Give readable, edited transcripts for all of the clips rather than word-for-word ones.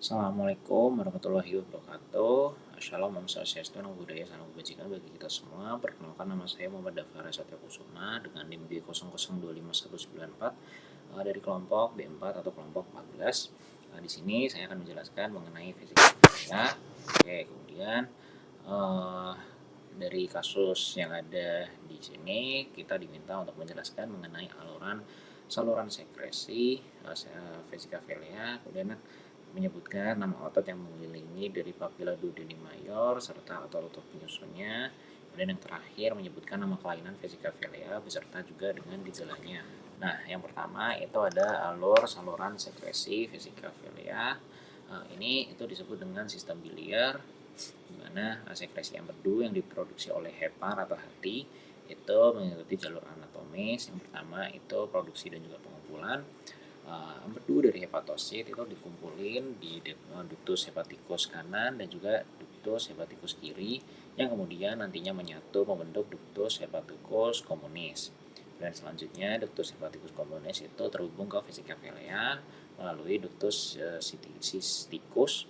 Assalamualaikum warahmatullahi wabarakatuh. Shalom, Om Swastiastu, Namo Buddhaya, Salam Kebajikan bagi kita semua. Perkenalkan, nama saya Muhammad Dafara Satyakusuma dengan NIM B00251194 dari kelompok B4 atau kelompok 14. Di sini saya akan menjelaskan mengenai fisika kimia. Oke, kemudian dari kasus yang ada di sini kita diminta untuk menjelaskan mengenai saluran sekresi vesika vilea, kemudian menyebutkan nama otot yang mengelilingi dari papila duodeni mayor serta otot-otot penyusunnya. Kemudian yang terakhir menyebutkan nama kelainan vesika vilea beserta juga dengan gejalanya. Nah, yang pertama itu ada saluran sekresi vesika vilea. Ini itu disebut dengan sistem biliar, di mana sekresi empedu yang diproduksi oleh hepar atau hati itu mengikuti jalur anatomis. Yang pertama itu produksi dan juga pengumpulan. Empedu dari hepatosit itu dikumpulin di ductus hepaticus kanan dan juga ductus hepaticus kiri yang kemudian nantinya menyatu membentuk ductus hepaticus communis. Dan selanjutnya ductus hepaticus communis itu terhubung ke vesika vilea melalui ductus cysticus.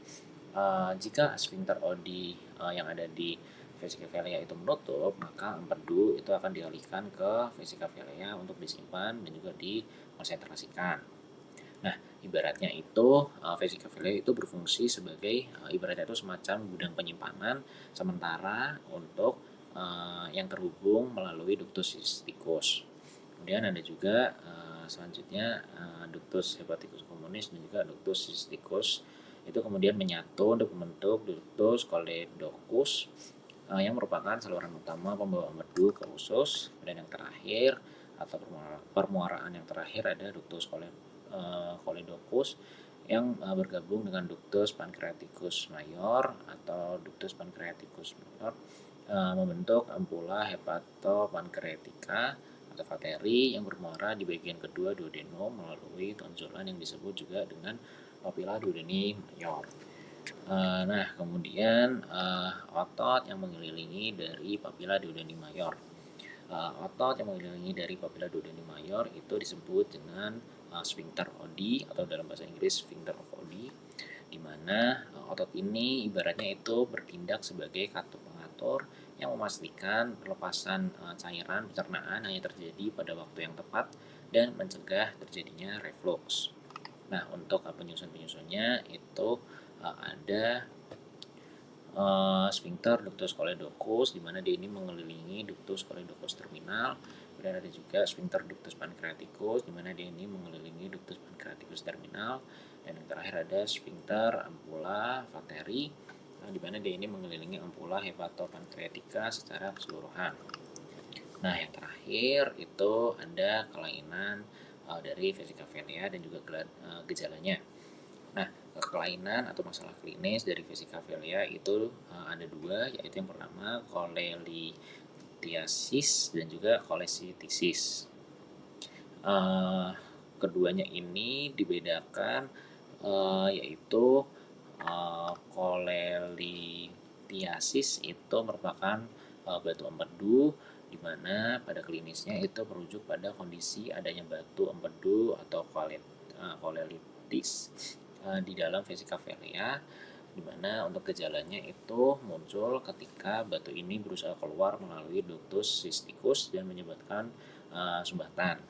Jika sphincter Oddi yang ada di vesika vilea itu menutup, maka empedu itu akan dialihkan ke vesika vilea untuk disimpan dan juga dikonsentrasikan. Nah, ibaratnya itu vesika vilea itu berfungsi sebagai ibaratnya itu semacam gudang penyimpanan sementara untuk yang terhubung melalui ductus cysticus. Kemudian ada juga selanjutnya ductus hepaticus communis dan juga ductus cysticus itu kemudian menyatu untuk membentuk ductus choledocus yang merupakan saluran utama pembawa empedu ke usus. Dan yang terakhir atau permuaraan yang terakhir ada ductus choledocus yang bergabung dengan ductus pancreaticus mayor atau ductus pancreaticus minor membentuk ampula hepatopankreatika atau vateri yang bermuara di bagian kedua duodenum melalui tonjolan yang disebut juga dengan papilla duodeni mayor. Nah, kemudian otot yang mengelilingi dari papilla duodeni mayor. Otot yang mengelilingi dari papilla duodeni mayor itu disebut dengan sphincter Oddi atau dalam bahasa Inggris sphincter of Oddi, di mana otot ini ibaratnya itu bertindak sebagai katup pengatur yang memastikan pelepasan cairan pencernaan hanya terjadi pada waktu yang tepat dan mencegah terjadinya reflux. Nah, untuk penyusun-penyusunnya itu ada sphincter ductus choledocus, di mana dia ini mengelilingi ductus choledocus terminal. Kemudian ada juga sphincter ductus pancreaticus, di mana dia ini mengelilingi ductus pancreaticus terminal. Dan yang terakhir ada sphincter ampula vateri, di mana dia ini mengelilingi ampula hepatopankreatika secara keseluruhan. Nah, yang terakhir itu ada kelainan dari vesika vilea dan juga gejalanya. Nah, kelainan atau masalah klinis dari vesika vilea itu ada dua, yaitu yang pertama cholelithiasis dan juga cholecysthisis. Keduanya ini dibedakan yaitu cholelithiasis itu merupakan batu empedu, di mana pada klinisnya itu merujuk pada kondisi adanya batu empedu atau cholelitis di dalam vesika vilea, di mana untuk gejalanya itu muncul ketika batu ini berusaha keluar melalui ductus cysticus dan menyebabkan sumbatan.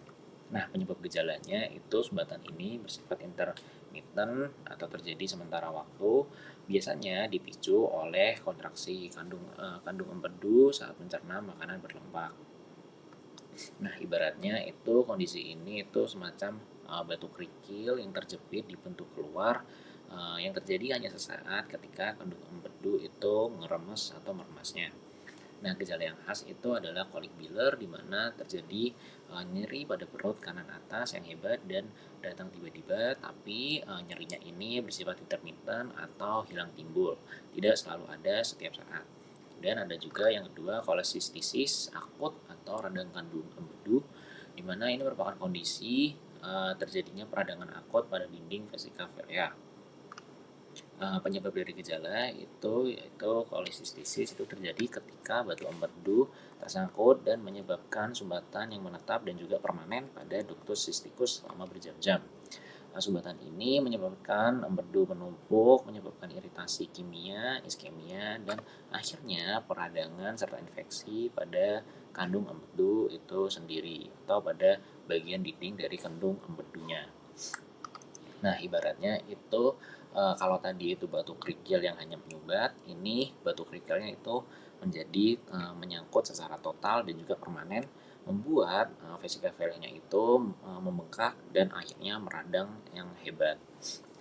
Nah, penyebab gejalanya itu sumbatan ini bersifat intermittent atau terjadi sementara waktu, biasanya dipicu oleh kontraksi kandung empedu saat mencerna makanan berlemak. Nah, ibaratnya itu kondisi ini itu semacam batu kerikil yang terjepit di pintu keluar yang terjadi hanya sesaat ketika kandung empedu itu ngeremes atau meremasnya. Nah, gejala yang khas itu adalah kolik biler, di mana terjadi nyeri pada perut kanan atas yang hebat dan datang tiba-tiba, tapi nyerinya ini bersifat intermittent atau hilang timbul, tidak selalu ada setiap saat. Dan ada juga yang kedua, cholecystitis akut atau radang kandung empedu, di mana ini merupakan kondisi terjadinya peradangan akut pada dinding vesika vilea. Penyebab dari gejala itu yaitu cholecystitis itu terjadi ketika batu empedu tersangkut dan menyebabkan sumbatan yang menetap dan juga permanen pada ductus cysticus selama berjam-jam. Sumbatan ini menyebabkan empedu menumpuk, menyebabkan iritasi kimia, iskemia, dan akhirnya peradangan serta infeksi pada kandung empedu itu sendiri atau pada bagian dinding dari kandung empedunya. Nah, ibaratnya itu kalau tadi itu batu kerikil yang hanya menyumbat, ini batu kerikilnya itu menjadi menyangkut secara total dan juga permanen, membuat vesika velenya itu membengkak dan akhirnya meradang yang hebat.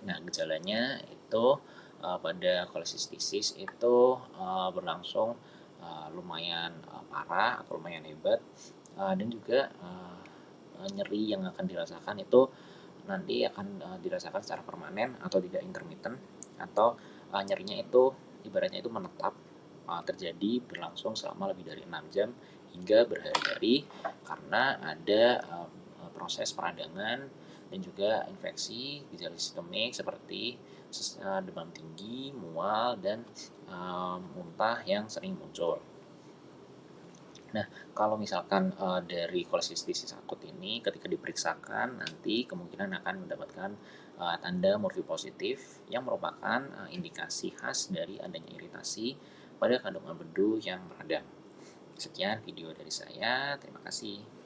Nah, gejalanya itu pada kolesistisis itu berlangsung lumayan parah atau lumayan hebat, dan juga nyeri yang akan dirasakan itu nanti akan dirasakan secara permanen atau tidak intermittent, atau nyerinya itu ibaratnya itu menetap, terjadi berlangsung selama lebih dari 6 jam hingga berhari-hari karena ada proses peradangan dan juga infeksi gejala sistemik seperti demam tinggi, mual, dan muntah yang sering muncul. Nah, kalau misalkan dari kolesistisis akut ini ketika diperiksakan nanti kemungkinan akan mendapatkan tanda morfi positif yang merupakan indikasi khas dari adanya iritasi pada kandungan empedu yang meradang. Sekian video dari saya, terima kasih.